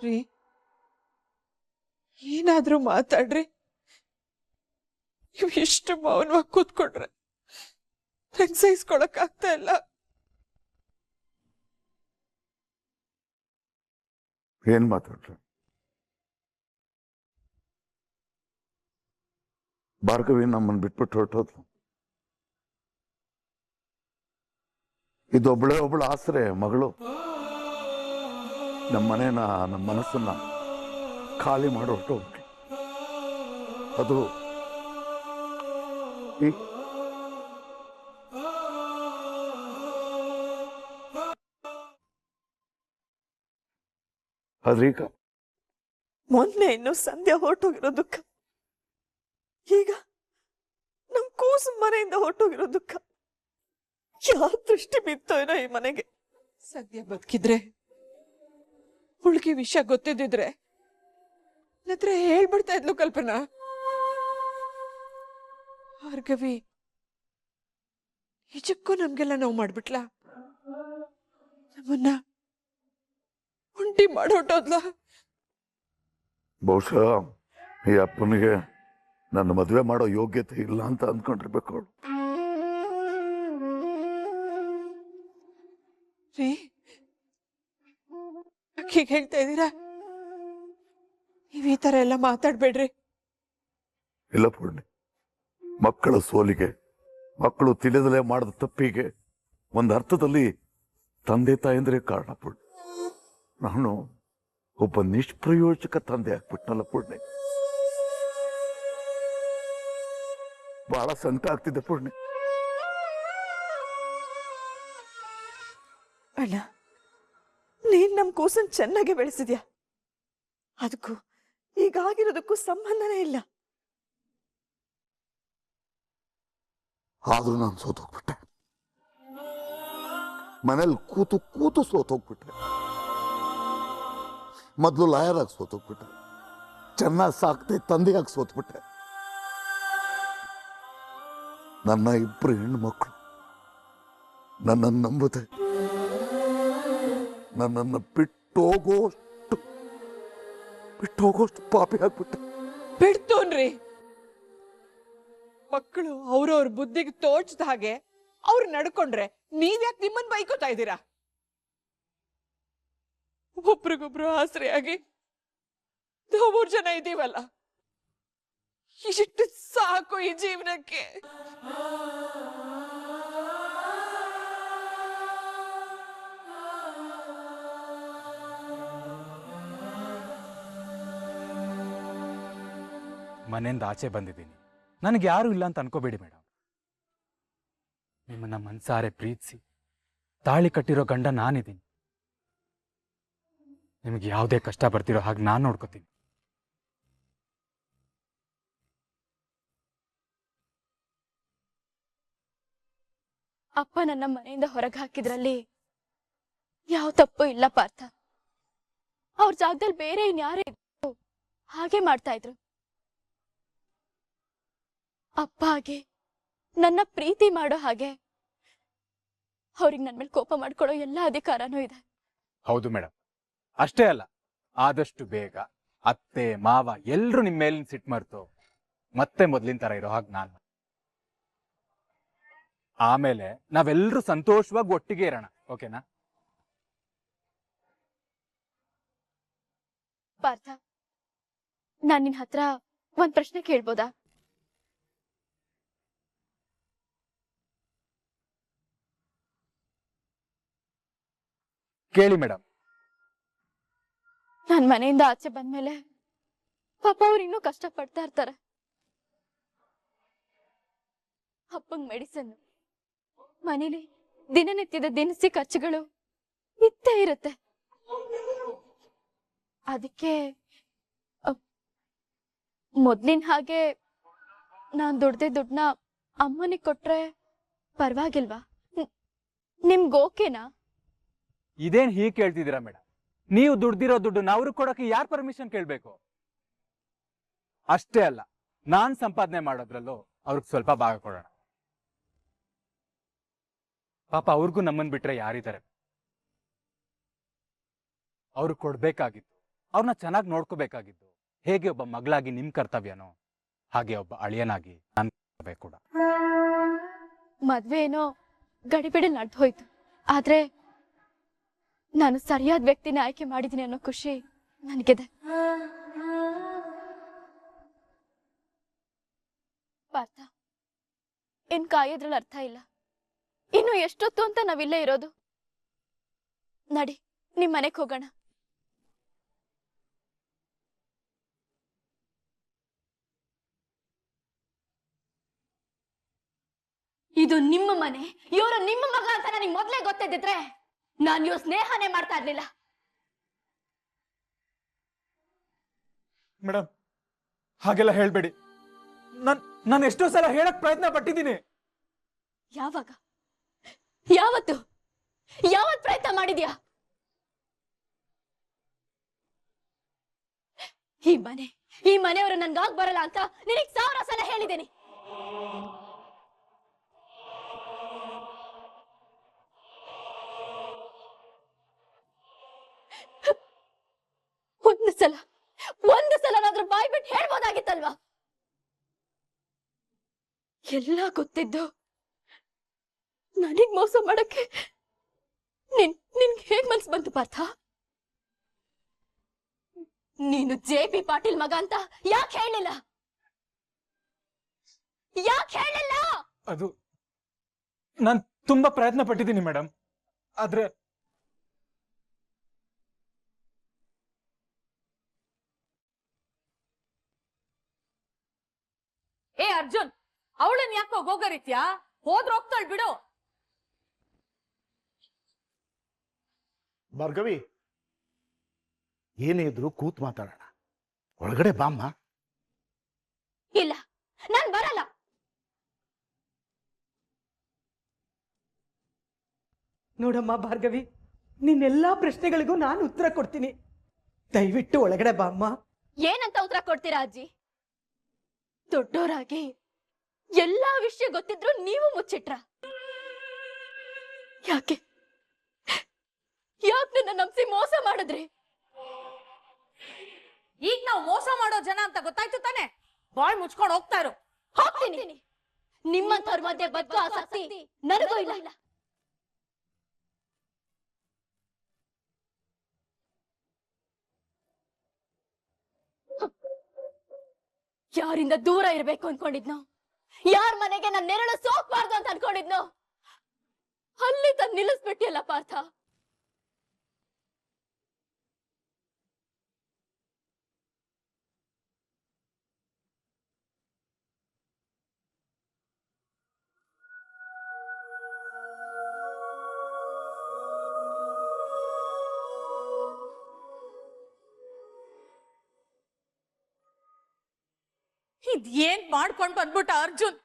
ರೀ, ಏನಾದ್ರೂ ಮಾತಾಡ್ರಿ. ನೀವು ಎಷ್ಟು ಮೌನವಾಗಿ ಕೂತ್ಕೊಂಡ್ರೆ ನಂಗೆ ಸಹಿಸ್ಕೊಳಕ್ ಆಗ್ತಾ ಇಲ್ಲ. ಏನ್ ಮಾತಾಡ್ರಿ? ಭಾರ್ಗವಿ ನಮ್ಮನ್ನು ಬಿಟ್ಬಿಟ್ಟು ಹೊರಟೋದ್ಲು. ಇದೊಬ್ಬಳೇ ಒಬ್ಬಳು ಆಸರೆ ಮಗಳು. ನಮ್ಮ ಮನೇನ, ನಮ್ಮ ಮನಸ್ಸನ್ನ ಖಾಲಿ ಮಾಡಿ ಹೊರಟೋಗ್ಬಿಟ್ಲು. ಅದು ಅದ್ರೀಗ ಮೊನ್ನೆ ಇನ್ನು ಸಂಧ್ಯಾ ಹೊರಟೋಗಿರೋ ದುಃಖ, ಈಗ ನಮ್ ಕೂಸು ಮನೆಯಿಂದ ಹೊರಟೋಗಿರೋ ದುಃಖ. ಯಾವ ದೃಷ್ಟಿ ಬಿತ್ತೋ ಏನೋ ಈ ಮನೆಗೆ. ಸಂಧ್ಯಾ ಬದುಕಿದ್ರೆ, ಹುಡುಗಿ ವಿಷಯ ಗೊತ್ತಿದ್ದಿದ್ರೆ ನತ್ರ ಹೇಳ್ಬಿಡ್ತಾ ಇದ್ಲು ಕಲ್ಪನಾ. ಭಾರ್ಗವಿ ನಿಜಕ್ಕೂ ನಮ್ಗೆಲ್ಲ ನೋವು ಮಾಡ್ಬಿಟ್ಲ, ನಮ್ಮನ್ನ ಉಂಟಿ ಮಾಡೊಟ್ಟೋದ್ಲ. ಬಹುಶಃ ಈ ಅಪ್ಪನಿಗೆ ನನ್ನ ಮದುವೆ ಮಾಡೋ ಯೋಗ್ಯತೆ ಇಲ್ಲ ಅಂತ ಅಂದ್ಕೊಂಡಿರ್ಬೇಕು ಅವಳು. ರೀ, ಅಕ್ಕಿಗೆ ಹೇಳ್ತಾ ಇದ್ದೀರಾ? ನೀವ್ ಈ ತರ ಎಲ್ಲ ಮಾತಾಡ್ಬೇಡ್ರಿ. ಇಲ್ಲ ಪೂರ್ಣಿ, ಮಕ್ಕಳ ಸೋಲಿಗೆ, ಮಕ್ಕಳು ತಿಳಿದಲೇ ಮಾಡಿದ ತಪ್ಪಿಗೆ ಒಂದು ಅರ್ಥದಲ್ಲಿ ತಂದೆ ತಾಯಂದ್ರೆ ಕಾರಣ ಪೂರ್ಣಿ. ನಾನು ಒಬ್ಬ ನಿಷ್ಪ್ರಯೋಜಕ ತಂದೆ ಆಗ್ಬಿಟ್ನಲ್ಲ ಪೂರ್ಣಿ. ಬಹಳ ಸಂಕಟ ಆಗ್ತಿದೆ ಪೂರ್ಣಿ. ಅಣ್ಣ, ನೀನ್ ನಮ್ ಕೂಸನ್ ಚೆನ್ನಾಗಿ ಬೆಳೆಸಿದ್ಯಾ. ಅದಕ್ಕೂ ಈಗಾಗಿರೋದಕ್ಕೂ ಸಂಬಂಧನೇ ಇಲ್ಲ. ಆದ್ರೂ ನಾನು ಸೋತೋಗ್ಬಿಟ್ಟೆ. ಮನೇಲಿ ಕೂತು ಕೂತು ಸೋತೋಗ್ಬಿಟ್ಟೆ. ಮೊದಲು ಲಾಯರ್ ಆಗಿ ಸೋತೋಗ್ಬಿಟ್ಟೆ, ಚೆನ್ನಾಗಿ ಸಾಕ್ತೆ ತಂದೆಯಾಗಿ ಸೋತ್ಬಿಟ್ಟೆ. ನನ್ನ ಇಬ್ಬರು ಹೆಣ್ಮಕ್ಳು ನನ್ನನ್ನು ನಂಬುತ್ತೆ, ನನ್ನನ್ನು ಬಿಟ್ಟೋಗೋಷ್ಟು ಪಾಪಿ ಆಗ್ಬಿಟ್ಟೆ. ಬಿಡ್ತೋನ್ರಿ. ಮಕ್ಕಳು ಅವ್ರವ್ರ ಬುದ್ಧಿಗೆ ತೋಚದ ಹಾಗೆ ಅವ್ರು ನಡ್ಕೊಂಡ್ರೆ ನೀವ್ಯಾಕೆ ನಿಮ್ಮನ್ ಬೈಕೋತಾ ಇದ್ದೀರಾ? ಒಬ್ರಿಗೊಬ್ರು ಆಸರೆಯಾಗಿ ನಾವು 3 ಜನ ಇದೀವಲ್ಲ, ಇಷ್ಟು ಸಾಕು ಈ ಜೀವನಕ್ಕೆ. ಮನೆಯಿಂದ ಆಚೆ ಬಂದಿದ್ದೀನಿ, ನನಗೆ ಯಾರು ಇಲ್ಲ ಅಂತ ಅನ್ಕೋಬೇಡಿ ಮೇಡಮ್. ನಿಮ್ಮನ್ನ ಮನ್ಸಾರೆ ಪ್ರೀತಿಸಿ ತಾಳಿ ಕಟ್ಟಿರೋ ಗಂಡ ನಾನಿದ್ದೀನಿ. ನಿಮಗೆ ಯಾವುದೇ ಕಷ್ಟ ಬರ್ತಿರೋ ಹಾಗೆ ನಾನು ನೋಡ್ಕೋತೀನಿ. ಅಪ್ಪ ನನ್ನ ಮನೆಯಿಂದ ಹೊರಗೆ ಹಾಕಿದ್ರಲ್ಲಿ ಯಾವ ತಪ್ಪು ಇಲ್ಲ ಪಾರ್ಥ. ಅವ್ರ ಜಾಗದಲ್ಲಿ ಬೇರೆ ಇನ್ಯಾರೇ ಇದ್ರು ಹಾಗೆ ಮಾಡ್ತಾ ಇದ್ರು. ಅಪ್ಪ ಹಾಗೆ ನನ್ನ ಪ್ರೀತಿ ಮಾಡೋ ಹಾಗೆ ಅವ್ರಿಗೆ ನನ್ನ ಮೇಲೆ ಕೋಪ ಮಾಡ್ಕೊಳ್ಳೋ ಎಲ್ಲ ಅಧಿಕಾರನೂ ಇದೆ. ಹೌದು ಮೇಡಮ್, ಅಷ್ಟೇ ಅಲ್ಲ, ಆದಷ್ಟು ಬೇಗ ಅತ್ತೆ ಮಾವ ಎಲ್ರು ನಿಮ್ಮ ಮೇಲಿನ ಸಿಟ್ಟು ಮರ್ತು ಮತ್ತೆ ಮೊದ್ಲಿನ ತರ ಇರೋ ಹಾಗೆ ನಾನು. ಆಮೇಲೆ ನಾವೆಲ್ಲರೂ ಸಂತೋಷವಾಗಿ ಒಟ್ಟಿಗೆ ಇರೋಣ, ಓಕೆನಾ? ಪಾರ್ಥ, ನಾನ್ ನಿನ್ ಹತ್ರ ಒಂದ್ ಪ್ರಶ್ನೆ ಕೇಳ್ಬೋದಾ? ಕೇಳಿ ಮೇಡಮ್. ನಾನ್ ಮನೆಯಿಂದ ಆಚೆ ಬಂದ್ಮೇಲೆ ಪಾಪ ಅವ್ರು ಇನ್ನೂ ಕಷ್ಟ ಪಡ್ತಾ ಇರ್ತಾರೆ. ಅಪ್ಪಂಗ್ ಮೆಡಿಸಿನ್, ಮನೇಲಿ ದಿನನಿತ್ಯದ ದಿನಸಿ ಖರ್ಚುಗಳು ಇತ್ತೇ ಇರುತ್ತೆ. ಅದಕ್ಕೆ ಮೊದ್ಲಿನ ಹಾಗೆ ನಾನ್ ದುಡ್ಡನ್ನ ಅಮ್ಮನಿಗೆ ಕೊಟ್ರೆ ಪರವಾಗಿಲ್ವಾ? ನಿಮ್ಗೆ ಓಕೆನಾ? ಇದೇನ್ ಹೀಗೆ ಕೇಳ್ತಿದ್ದೀರಾ ಮೇಡಮ್? ನೀವು ದುಡ್ದಿರೋ ದುಡ್ಡು ಅವ್ರಿಗೆ ಕೊಡೋಕೆ ಯಾರು ಪರ್ಮಿಷನ್ ಕೇಳ್ಬೇಕು? ಅಷ್ಟೇ ಅಲ್ಲ, ನಾನ್ ಸಂಪಾದನೆ ಮಾಡೋದ್ರಲ್ಲೂ ಅವ್ರಿಗೆ ಸ್ವಲ್ಪ ಭಾಗ ಕೊಡೋಣ. ಪಾಪ ಅವ್ರಿಗೂ ನಮ್ಮನ್ ಬಿಟ್ರೆ ಯಾರಿದ್ದಾರೆ? ಅವ್ರು ಕೊಡ್ಬೇಕಾಗಿತ್ತು ಅವ್ರನ್ನ ಚೆನ್ನಾಗಿ ನೋಡ್ಕೋಬೇಕಾಗಿದ್ದು ಹೇಗೆ ಒಬ್ಬ ಮಗಳಾಗಿ ನಿಮ್ ಕರ್ತವ್ಯನೋ ಹಾಗೆ ಒಬ್ಬ ಅಳಿಯನಾಗಿ ನನ್ನ ಕರ್ತವ್ಯ ಕೂಡ. ಮದ್ವೆ ಏನೋ ಗಡಿಬಿಡಿ ನಡೆದು ಹೋಯ್ತು, ಆದ್ರೆ ನಾನು ಸರಿಯಾದ ವ್ಯಕ್ತಿನ ಆಯ್ಕೆ ಮಾಡಿದ್ದೀನಿ ಅನ್ನೋ ಖುಷಿ ನನಗಿದೆ. ಪಾರ್ಥ, ಇನ್ ಕಾಯೋದ್ರಲ್ಲಿ ಅರ್ಥ ಇಲ್ಲ. ಇನ್ನು ಎಷ್ಟೊತ್ತು ಅಂತ ನಾವಿಲ್ಲೇ ಇರೋದು? ನಡಿ, ನಿಮ್ ಮನೆಗ್ ಹೋಗೋಣ. ಇದು ನಿಮ್ಮ ಮನೆ, ಇವರು ನಿಮ್ಮ ಮಗ ಅಂತ ನನಗೆ ಮೊದ್ಲೇ ಗೊತ್ತಿದ್ದಿದ್ರೆ ನಾನು ಇವ್ರ ಸ್ನೇಹನೇ ಮಾಡ್ತಾ ಇರ್ಲಿಲ್ಲ. ಮೇಡಮ್, ಹಾಗೆಲ್ಲ ಹೇಳ್ಬೇಡಿ. ನಾನು ಎಷ್ಟೋ ಸಲ ಹೇಳಕ್ ಪ್ರಯತ್ನ ಪಟ್ಟಿದ್ದೀನಿ. ಯಾವಾಗ? ಯಾವತ್ತು ಪ್ರಯತ್ನ ಮಾಡಿದ್ಯಾ? ಈ ಮನೆಯವರು ನನ್ಗಾಗ್ ಬರಲ್ಲ ಅಂತ ನಿನಗ್ 1000 ಸಲ ಹೇಳಿದ್ದೀನಿ. ಒಂದು ಸಲನಾದ್ರೂ ಬಾಯ್ ಬಿಟ್ಟು ಹೇಳ್ಬೋದಾಗಿತ್ತಲ್ವಾ? ಎಲ್ಲ ಗೊತ್ತಿದ್ದು ನನಗ್ ಮೋಸ ಮಾಡಕ್ಕೆ ನಿನ್ಗೆ ಹೇಗ್ ಮನ್ಸು ಬಂತು ಪಾರ್ಥ? ನೀನು JP ಪಾಟೀಲ್ ಮಗ ಅಂತ ಯಾಕೆ ಹೇಳಿಲ್ಲ? ಅದು ನಾನು ತುಂಬಾ ಪ್ರಯತ್ನ ಪಟ್ಟಿದ್ದೀನಿ ಮೇಡಮ್. ಆದ್ರೆ ಏ ಅರ್ಜುನ್, ಅವಳನ್ ಯಾಕೋ ಗೋಗರಿತ್ಯಾ? ಹೋದ್ರ ಹೋಗ್ತಾಳ್ ಬಿಡು. ಭಾರ್ಗವಿ, ಏನೇ ಇದ್ರು ಕೂತ್ ಮಾತಾಡೋಣ. ಒಳಗಡೆ ಬಾಮ್ಮ. ಇಲ್ಲ, ನಾನ್ ಬರಲ್ಲ. ನೋಡಮ್ಮ ಭಾರ್ಗವಿ, ನಿನ್ನೆಲ್ಲಾ ಪ್ರಶ್ನೆಗಳಿಗೂ ನಾನು ಉತ್ತರ ಕೊಡ್ತೀನಿ. ದಯವಿಟ್ಟು ಒಳಗಡೆ ಬಾಮ್ಮ. ಏನಂತ ಉತ್ತರ ಕೊಡ್ತೀರಾ ಅಜ್ಜಿ? ದೊಡ್ಡೋರಾಗಿ ಎಲ್ಲಾ ವಿಷಯ ಗೊತ್ತಿದ್ರು ನೀವು ಮುಚ್ಚಿಟ್ರ. ಯಾಕೆ ನನ್ನ ನಂಬಿಸಿ ಮೋಸ ಮಾಡಿದ್ರಿ? ಈಗ ನಾವು ಮೋಸ ಮಾಡೋ ಜನ ಅಂತ ಗೊತ್ತಾಯ್ತು ತಾನೆ? ಬಾಯ್ ಮುಚ್ಕೊಂಡು ಹೋಗ್ತಾ ಇರು. ಹೋಗ್ತೀನಿ. ನಿಮ್ಮಂತವ್ರ ಮಧ್ಯೆ ಬದುಕೋ ಆಸಕ್ತಿ ನನಗೂ ಇಲ್ಲ. ಯಾರಿಂದ ದೂರ ಇರ್ಬೇಕು ಅನ್ಕೊಂಡಿದ್ನೋ, ಯಾರ ಮನೆಗೆ ನನ್ನ ನೆರಳು ಸೋಕ್ಬಾರ್ದು ಅಂತ ಅನ್ಕೊಂಡಿದ್ನೋ, ಅಲ್ಲಿ ತಂದು ನಿಲ್ಲಿಸ್ಬಿಟ್ಟಿಯಲ್ಲ ಪಾರ್ಥ. ಇದ್ ಏನ್ ಮಾಡ್ಕೊಂಡ್ ಬಂದ್ಬಿಟ್ಟ ಅರ್ಜುನ್?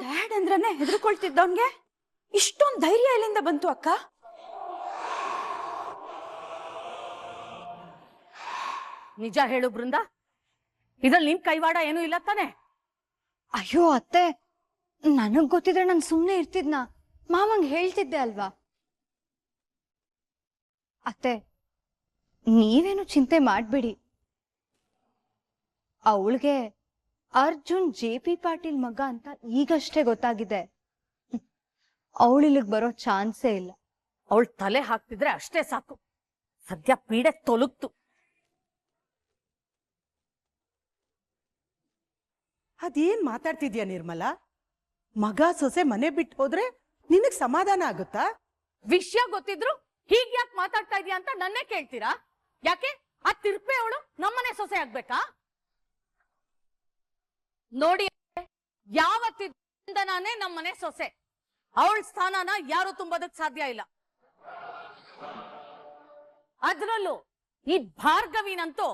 ಡ್ಯಾಡ್ ಅಂದ್ರನೆ ಹೆದರ್ಕೊಳ್ತಿದ್ದವನ್ಗೆ ಇಷ್ಟೊಂದ್ ಧೈರ್ಯ ಎಲ್ಲಿಂದ ಬಂತು ಅಕ್ಕ? ನಿಜ ಹೇಳು ಬೃಂದ, ಇದ್ರಲ್ಲಿ ನಿನ್ ಕೈವಾಡ ಏನೂ ಇಲ್ಲ ತಾನೆ? ಅಯ್ಯೋ ಅತ್ತೆ, ನನಗ್ ಗೊತ್ತಿದ್ರೆ ನಾನು ಸುಮ್ನೆ ಇರ್ತಿದ್ನ. ಮಾವಂಗ್ ಹೇಳ್ತಿದ್ದೆ ಅಲ್ವಾ? ಅತ್ತೆ, ನೀವೇನು ಚಿಂತೆ ಮಾಡ್ಬೇಡಿ. ಅವಳಿಗೆ ಅರ್ಜುನ್ JP ಪಾಟೀಲ್ ಮಗ ಅಂತ ಈಗಷ್ಟೇ ಗೊತ್ತಾಗಿದೆ. ಅವಳಿಲ್ಲಿಗೆ ಬರೋ ಚಾನ್ಸೇ ಇಲ್ಲ. ಅವಳ ತಲೆ ಹಾಕ್ತಿದ್ರೆ ಅಷ್ಟೇ ಸಾಕು. ಸದ್ಯ ಪೀಡೆ ತೊಲಗ್ತು. ಅದೇನ್ ಮಾತಾಡ್ತಿದ್ಯಾ ನಿರ್ಮಲಾ? ಮಗ ಸೊಸೆ ಮನೆ ಬಿಟ್ಟು ಹೋದ್ರೆ ನಿನಗ್ ಸಮಾಧಾನ ಆಗುತ್ತಾ? ವಿಷಯ ಗೊತ್ತಿದ್ರು ಹೀಗ್ ಯಾಕೆ ಮಾತಾಡ್ತಾ ಇದೀಯ ಅಂತ ನನ್ನೇ ಕೇಳ್ತೀರಾ? ಯಾಕೆ ಆ ತಿರ್ಪೆ ಅವಳು ನಮ್ಮನೆ ಸೊಸೆ ಆಗ್ಬೇಕಾ? ನೋಡಿ, ಯಾವತ್ತಿಂದ ನಾನೇ ನಮ್ಮನೆ ಸೊಸೆ. ಅವಳ ಸ್ಥಾನನ ಯಾರು ತುಂಬೋದಕ್ ಸಾಧ್ಯ ಇಲ್ಲ. ಅದ್ರಲ್ಲೂ ಈ ಭಾರ್ಗವಿನಂತೂ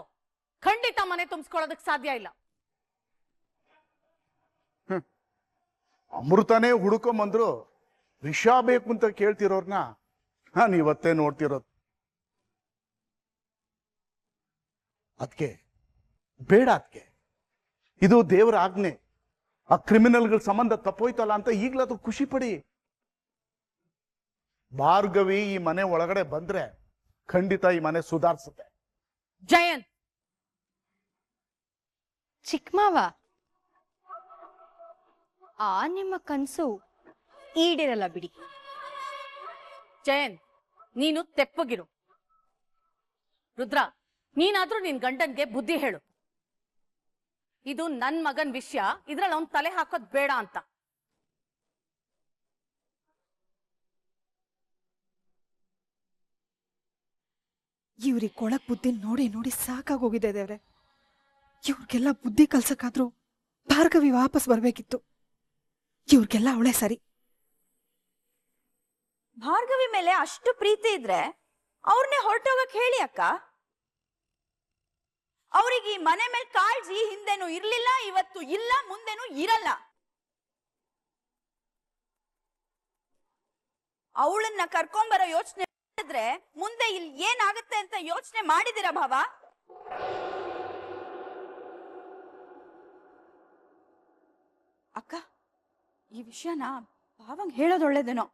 ಖಂಡಿತ ಮನೆ ತುಂಬಿಸ್ಕೊಳ್ಳೋದಕ್ ಸಾಧ್ಯ ಇಲ್ಲ. ಅಮೃತನೇ ಹುಡುಕೊಂಬಂದ್ರು ವಿಷ ಬೇಕು ಅಂತ ಕೇಳ್ತಿರೋರ್ನ ನಾನು ಇವತ್ತೇ ನೋಡ್ತಿರೋದು. ಅದಕ್ಕೆ ಬೇಡ, ಅದಕ್ಕೆ ಇದು ದೇವರ ಆಜ್ಞೆ. ಆ ಕ್ರಿಮಿನಲ್ಗಳ ಸಂಬಂಧ ತಪ್ಪೋಯ್ತಲ್ಲ ಅಂತ ಈಗ್ಲಾದ್ರೂ ಖುಷಿ ಪಡಿ. ಭಾರ್ಗವಿ ಈ ಮನೆ ಒಳಗಡೆ ಬಂದ್ರೆ ಖಂಡಿತ ಈ ಮನೆ ಸುಧಾರಿಸುತ್ತೆ. ಜಯಂತ್, ಚಿಕ್ಕಮಾವ, ಆ ನಿಮ್ಮ ಕನ್ಸು ಈಡೇರಲ್ಲ ಬಿಡಿ. ಜಯಂತ್, ನೀನು ತೆಪ್ಪಗಿರು. ರುದ್ರ, ನೀನಾದ್ರೂ ನಿನ್ ಗಂಡನ್ಗೆ ಬುದ್ಧಿ ಹೇಳು. ಇದು ನನ್ ಮಗನ್ ವಿಷಯ, ಇದ್ರಲ್ಲಿ ಅವ್ನ್ ತಲೆ ಹಾಕೋದ್ ಬೇಡ ಅಂತ. ಇವ್ರಿಗೆ ಕೊಳಕ್ ಬುದ್ಧಿ ನೋಡಿ ನೋಡಿ ಸಾಕಾಗೋಗಿದೆ ದೇವ್ರೆ. ಇವ್ರಿಗೆಲ್ಲ ಬುದ್ಧಿ ಕಲ್ಸಕ್ಕಾದ್ರೂ ಭಾರ್ಗವಿ ವಾಪಸ್ ಬರ್ಬೇಕಿತ್ತು. ಇವ್ರಿಗೆಲ್ಲ ಅವಳೇ ಸರಿ. ಭಾರ್ಗವಿ ಮೇಲೆ ಅಷ್ಟು ಪ್ರೀತಿ ಇದ್ರೆ ಅವ್ರನ್ನೇ ಹೊರಟೋಗಕ್ ಹೇಳಿ ಅಕ್ಕ. ಅವ್ರಿಗೆ ಈ ಮನೆ ಮೇಲೆ ಕಾಳಜಿ ಹಿಂದೆನೂ ಇರ್ಲಿಲ್ಲ, ಇವತ್ತು ಇಲ್ಲ, ಮುಂದೆನೂ ಇರಲ್ಲ. ಅವಳನ್ನ ಕರ್ಕೊಂಬರೋ ಯೋಚನೆ ಮಾಡಿದ್ರೆ ಮುಂದೆ ಇಲ್ಲಿ ಏನಾಗುತ್ತೆ ಅಂತ ಯೋಚನೆ ಮಾಡಿದಿರ ಭಾವ? ಅಕ್ಕ, ಈ ವಿಷಯನ ಭಾವಂಗ್ ಹೇಳೋದು ಒಳ್ಳೇದೇನೋ.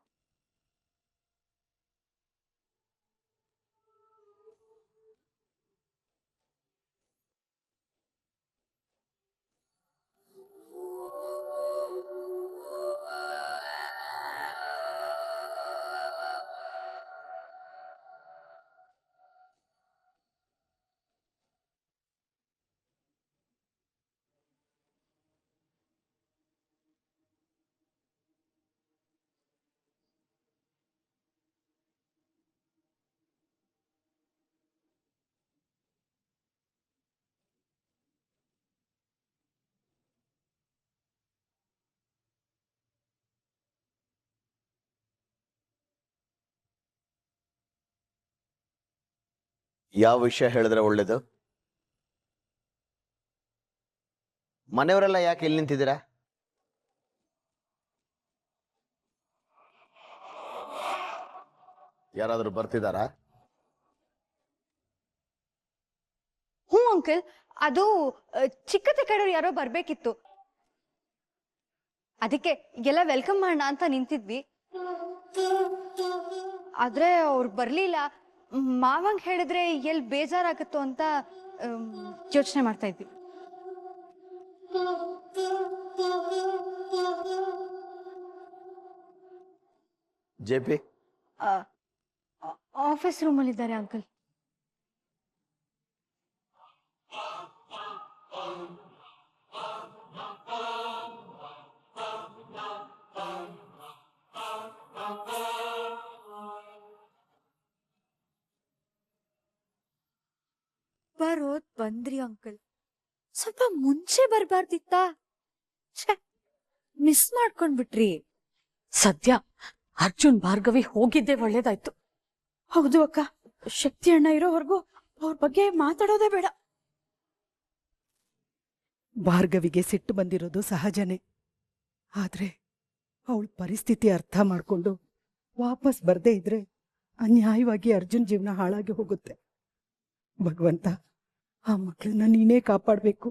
ಯಾವ ವಿಷಯ ಹೇಳಿದ್ರೆ ಒಳ್ಳೇದು? ಮನೆಯವರೆಲ್ಲ ಯಾಕೆ ಇಲ್ಲಿ ನಿಂತಿದ್ದೀರಾ? ಯಾರಾದ್ರೂ ಬರ್ತಿದಾರಾ? ಹ್ಞೂ ಅಂಕಲ್, ಅದು ಚಿಕ್ಕತ್ತೆ ಕಡೆಯವ್ರು ಯಾರೋ ಬರ್ಬೇಕಿತ್ತು. ಅದಕ್ಕೆ ಎಲ್ಲ ವೆಲ್ಕಮ್ ಮಾಡೋಣ ಅಂತ ನಿಂತಿದ್ವಿ. ಆದ್ರೆ ಅವ್ರು ಬರ್ಲಿಲ್ಲ. ಮಾವಂಗ್ ಹೇಳಿದ್ರೆ ಎಲ್ಲಿ ಬೇಜಾರಾಗುತ್ತೋ ಅಂತ ಯೋಚನೆ ಮಾಡ್ತಾ ಇದ್ವಿ. ಜೆಪಿ ಆಫೀಸ್ ರೂಮಲ್ಲಿ ಇದ್ದಾರೆ ಅಂಕಲ್. ಬರೋದ್ ಬಂದ್ರಿ ಅಂಕಲ್, ಸ್ವಲ್ಪ ಮುಂಚೆ ಬರ್ಬಾರ್ದಿತ್ತಾ? ಮಿಸ್ ಮಾಡ್ಕೊಂಡ್ಬಿಟ್ರಿ. ಸದ್ಯ ಅರ್ಜುನ್ ಭಾರ್ಗವಿ ಹೋಗಿದ್ದೆ ಒಳ್ಳೇದಾಯ್ತು. ಹೌದು ಅಕ್ಕ, ಶಕ್ತಿ ಅಣ್ಣ ಇರೋವರೆಗೂ ಅವ್ರ ಬಗ್ಗೆ ಮಾತಾಡೋದೇ ಬೇಡ. ಭಾರ್ಗವಿಗೆ ಸಿಟ್ಟು ಬಂದಿರೋದು ಸಹಜನೇ. ಆದ್ರೆ ಅವಳ ಪರಿಸ್ಥಿತಿ ಅರ್ಥ ಮಾಡ್ಕೊಂಡು ವಾಪಸ್ ಬರ್ದೇ ಇದ್ರೆ ಅನ್ಯಾಯವಾಗಿ ಅರ್ಜುನ್ ಜೀವನ ಹಾಳಾಗಿ ಹೋಗುತ್ತೆ. ಭಗವಂತ, ಆ ಮಕ್ಕಳನ್ನ ನೀನೇ ಕಾಪಾಡ್ಬೇಕು.